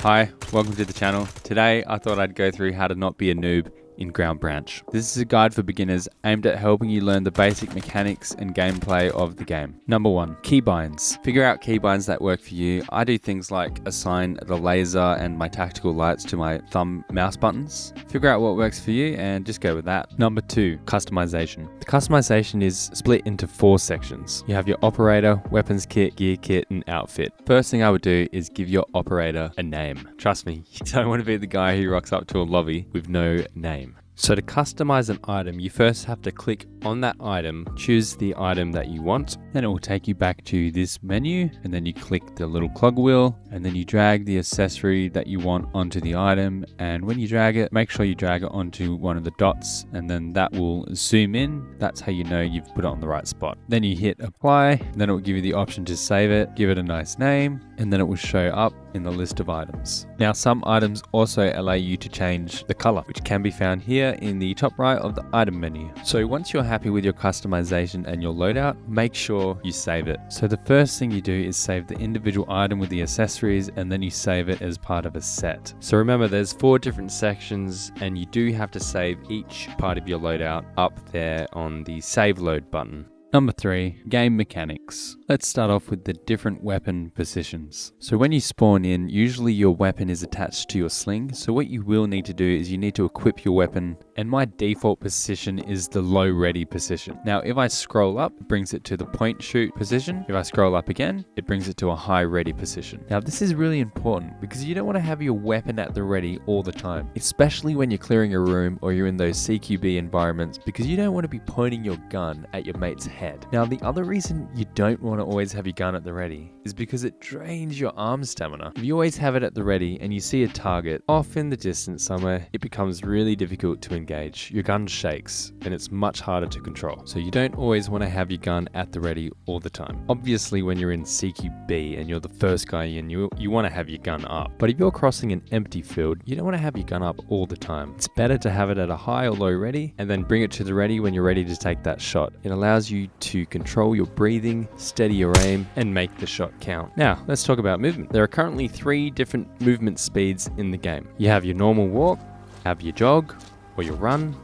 Hi, welcome to the channel. Today I thought I'd go through how to not be a noob in Ground Branch. This is a guide for beginners aimed at helping you learn the basic mechanics and gameplay of the game. Number 1, keybinds. Figure out keybinds that work for you. I do things like assign the laser and my tactical lights to my thumb mouse buttons. Figure out what works for you and just go with that. Number 2, customization. The customization is split into 4 sections. You have your operator, weapons kit, gear kit, and outfit. First thing I would do is give your operator a name. Trust me, you don't want to be the guy who rocks up to a lobby with no name. So to customize an item, you first have to click on that item, choose the item that you want, then it will take you back to this menu, and then you click the little cog wheel, and then you drag the accessory that you want onto the item, and when you drag it, make sure you drag it onto one of the dots, and then that will zoom in. That's how you know you've put it on the right spot. Then you hit apply, and then it will give you the option to save it, give it a nice name, and then it will show up in the list of items. Now some items also allow you to change the color, which can be found here in the top right of the item menu. So once you're happy with your customization and your loadout, make sure you save it. So the first thing you do is save the individual item with the accessories, and then you save it as part of a set. So remember, there's 4 different sections and you do have to save each part of your loadout up there on the save load button. Number 3, game mechanics. Let's start off with the different weapon positions. So when you spawn in, usually your weapon is attached to your sling. So what you will need to do is you need to equip your weapon, and my default position is the low ready position. Now if I scroll up, it brings it to the point shoot position. If I scroll up again, it brings it to a high ready position. Now this is really important because you don't want to have your weapon at the ready all the time, especially when you're clearing a room or you're in those CQB environments, because you don't want to be pointing your gun at your mate's head. Now the other reason you don't want to always have your gun at the ready is because it drains your arm stamina. If you always have it at the ready and you see a target off in the distance somewhere, it becomes really difficult to engage. Your gun shakes and it's much harder to control. So you don't always want to have your gun at the ready all the time. Obviously when you're in CQB and you're the first guy in, you want to have your gun up. But if you're crossing an empty field, you don't want to have your gun up all the time. It's better to have it at a high or low ready and then bring it to the ready when you're ready to take that shot. It allows you to control your breathing, steady your aim, and make the shot count. Now, let's talk about movement. There are currently 3 different movement speeds in the game. You have your normal walk, have your jog, or your run,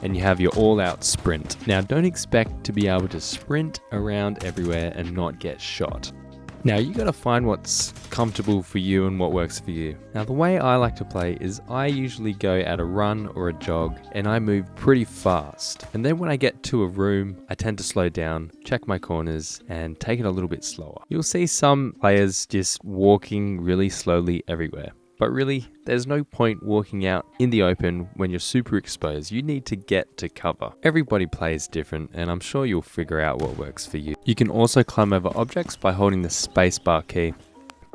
and you have your all-out sprint. Now, don't expect to be able to sprint around everywhere and not get shot. Now you gotta find what's comfortable for you and what works for you. Now the way I like to play is I usually go at a run or a jog and I move pretty fast. And then when I get to a room, I tend to slow down, check my corners, and take it a little bit slower. You'll see some players just walking really slowly everywhere. But really, there's no point walking out in the open when you're super exposed. You need to get to cover. Everybody plays different, and I'm sure you'll figure out what works for you. You can also climb over objects by holding the spacebar key.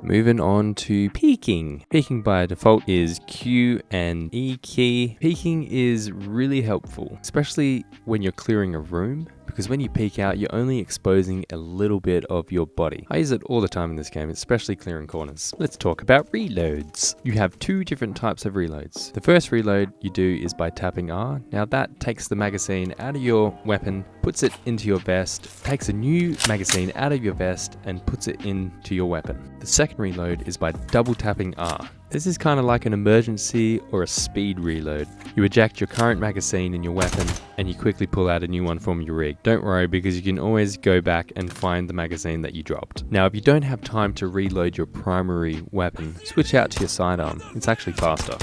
Moving on to peeking. Peeking by default is Q and E key. Peeking is really helpful, especially when you're clearing a room, because when you peek out, you're only exposing a little bit of your body. I use it all the time in this game, especially clearing corners. Let's talk about reloads. You have 2 different types of reloads. The first reload you do is by tapping R. Now that takes the magazine out of your weapon, puts it into your vest, takes a new magazine out of your vest and puts it into your weapon. The second reload is by double tapping R. This is kind of like an emergency or a speed reload. You eject your current magazine in your weapon and you quickly pull out a new one from your rig. Don't worry, because you can always go back and find the magazine that you dropped. Now if you don't have time to reload your primary weapon, switch out to your sidearm. It's actually faster.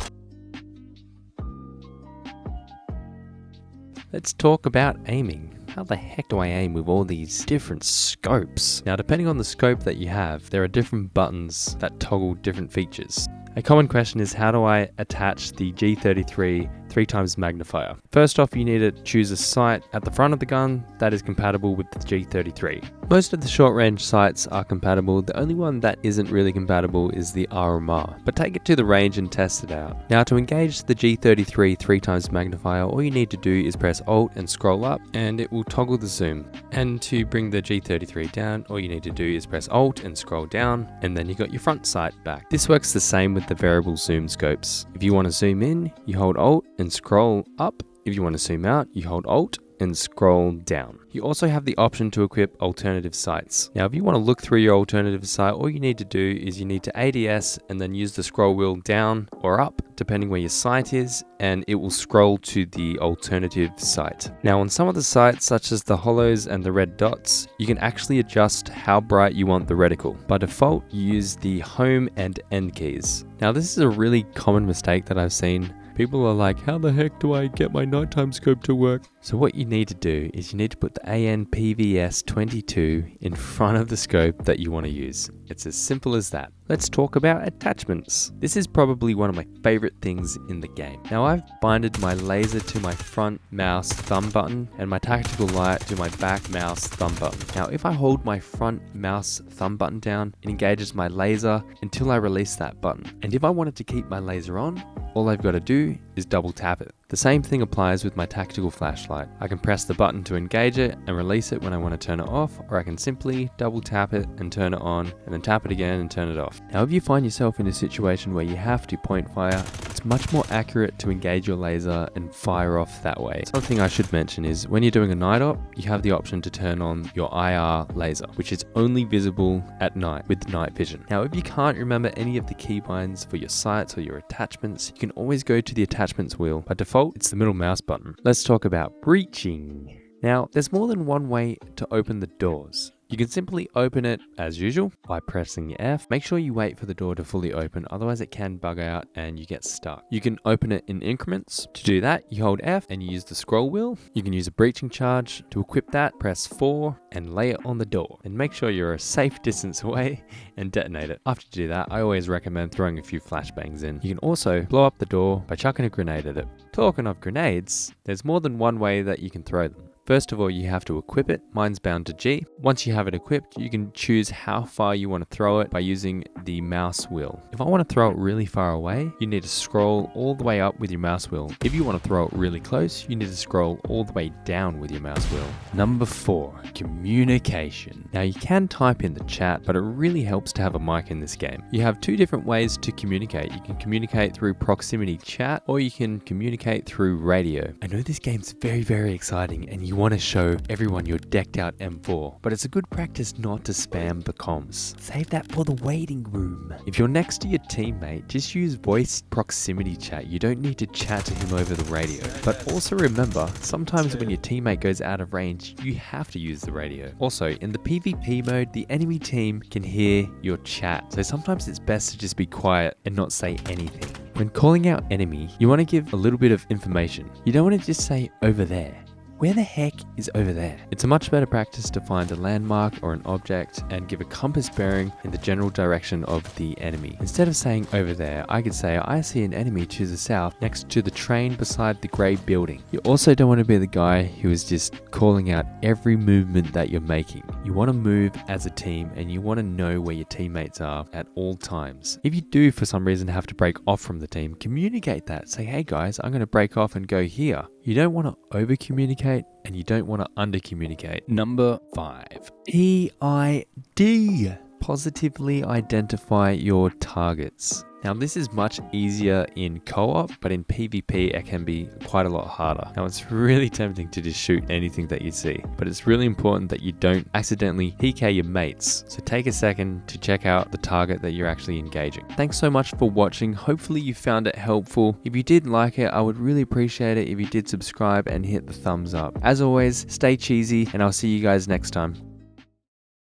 Let's talk about aiming. How the heck do I aim with all these different scopes? Now depending on the scope that you have, there are different buttons that toggle different features. A common question is, how do I attach the G33 3x magnifier? First off, you need to choose a sight at the front of the gun that is compatible with the G33. Most of the short range sights are compatible. The only one that isn't really compatible is the RMR, but take it to the range and test it out. Now to engage the G33 3x magnifier, all you need to do is press Alt and scroll up and it will toggle the zoom. And to bring the G33 down, all you need to do is press Alt and scroll down, and then you got your front sight back. This works the same with the variable zoom scopes. If you want to zoom in, you hold Alt and scroll up. If you want to zoom out, you hold Alt and scroll down. You also have the option to equip alternative sights. Now, if you want to look through your alternative sight, all you need to do is you need to ADS and then use the scroll wheel down or up, depending where your sight is, and it will scroll to the alternative sight. Now, on some of the sights, such as the hollows and the red dots, you can actually adjust how bright you want the reticle. By default, you use the home and end keys. Now, this is a really common mistake that I've seen. People are like, how the heck do I get my nighttime scope to work? So what you need to do is you need to put the ANPVS22 in front of the scope that you want to use. It's as simple as that. Let's talk about attachments. This is probably one of my favorite things in the game. Now, I've binded my laser to my front mouse thumb button and my tactical light to my back mouse thumb button. Now, if I hold my front mouse thumb button down, it engages my laser until I release that button. And if I wanted to keep my laser on, all I've got to do is double tap it. The same thing applies with my tactical flashlight. I can press the button to engage it and release it when I want to turn it off, or I can simply double tap it and turn it on, and then tap it again and turn it off. Now, if you find yourself in a situation where you have to point fire, it's much more accurate to engage your laser and fire off that way. Something thing I should mention is when you're doing a night op, you have the option to turn on your IR laser, which is only visible at night with night vision. Now, if you can't remember any of the keybinds for your sights or your attachments, you can always go to the attachments wheel. By default, it's the middle mouse button. Let's talk about breaching. Now, there's more than one way to open the doors. You can simply open it as usual by pressing F. Make sure you wait for the door to fully open, otherwise it can bug out and you get stuck. You can open it in increments. To do that, you hold F and you use the scroll wheel. You can use a breaching charge. To equip that, press 4 and lay it on the door. And make sure you're a safe distance away and detonate it. After you do that, I always recommend throwing a few flashbangs in. You can also blow up the door by chucking a grenade at it. Talking of grenades, there's more than one way that you can throw them. First of all, you have to equip it. Mine's bound to G. Once you have it equipped, you can choose how far you want to throw it by using the mouse wheel. If I want to throw it really far away, you need to scroll all the way up with your mouse wheel. If you want to throw it really close, you need to scroll all the way down with your mouse wheel. Number 4, communication. Now, you can type in the chat, but it really helps to have a mic in this game. You have 2 different ways to communicate. You can communicate through proximity chat, or you can communicate through radio. I know this game's very, very exciting, and you want to show everyone your decked out M4, but it's a good practice not to spam the comms. Save that for the waiting room. If you're next to your teammate, just use voice proximity chat. You don't need to chat to him over the radio. But also remember, sometimes when your teammate goes out of range, you have to use the radio. Also, in the PvP mode, the enemy team can hear your chat, so sometimes it's best to just be quiet and not say anything. When calling out enemy, you want to give a little bit of information. You don't want to just say over there. Where the heck is over there? It's a much better practice to find a landmark or an object and give a compass bearing in the general direction of the enemy. Instead of saying over there, I could say I see an enemy to the south next to the train beside the grey building. You also don't want to be the guy who is just calling out every movement that you're making. You want to move as a team and you want to know where your teammates are at all times. If you do for some reason have to break off from the team, communicate that. Say, hey guys, I'm going to break off and go here. You don't want to over communicate and you don't want to under communicate. Number 5, PID. Positively identify your targets. Now, this is much easier in co-op, but in PvP it can be quite a lot harder. Now, it's really tempting to just shoot anything that you see, but it's really important that you don't accidentally PK your mates. So take a second to check out the target that you're actually engaging. Thanks so much for watching. Hopefully you found it helpful. If you did like it, I would really appreciate it if you did subscribe and hit the thumbs up. As always, stay cheesy, and I'll see you guys next time.